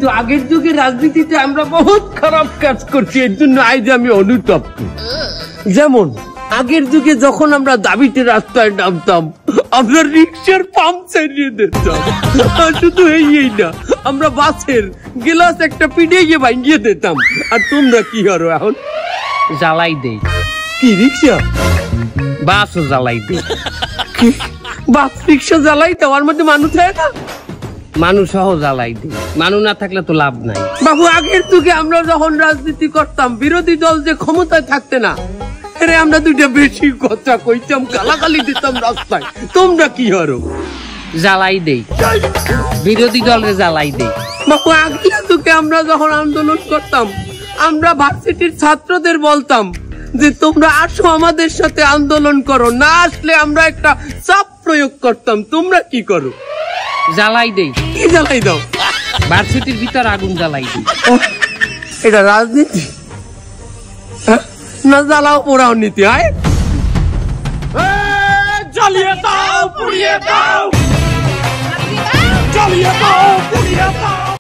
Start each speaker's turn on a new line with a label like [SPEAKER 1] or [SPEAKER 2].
[SPEAKER 1] তো আগের যুগে রাজনীতিতে আমরা বহুত খারাপ কাজ করছি, এর জন্য আজ আমি অনুতপ্ত। যেমন আগের যুগে যখন আমরা দাবিতে রাস্তায় নামতাম, আমরা রিক্সার পাম্প চালিয়ে দিতাম। শুধু এই না, আমরা বাসের গ্লাস একটা পিটিয়ে ভাঙিয়ে দিতাম। আর তোমরা কি করো এখন? জ্বালাই দেই। কি রিক্সা? বাসও জ্বালাই দেই। বাস রিক্সা জ্বালাই দেওয়ার মধ্যে মানুষ হয় না? মানুষ সহ জ্বালাই দিই, মানুষ না থাকলে তো লাভ নাই। বাবু আগের যুগে আমরা যখন রাজনীতি করতাম, বিরোধী দল যে ক্ষমতায় থাকতে না, আরে আমরা দুইটা বেশি কথা কইতাম, গালাগালি দিতাম রাস্তায়। তোমরা কি করো? জ্বালাই দেই, বিরোধী দলের জ্বালাই দেই। বাবু আগের যুগে আমরা যখন আন্দোলন করতাম, আমরা ভার্সিটির ছাত্রদের বলতাম যে তোমরা আসো আমাদের সাথে আন্দোলন করো, না আসলে আমরা একটা চাপ প্রয়োগ করতাম। তোমরা কি করো? জ্বালাই দেই। কি জ্বালাই দাও? ভার্সিটির ভিতর আগুন জ্বালাই দিই। এটা রাজনীতি না? জ্বালাও পোড়াও নীতি। হয় জ্বালিয়ে দাও, পুড়িয়ে দাও, জ্বালিয়ে দাও, পুড়িয়ে দাও।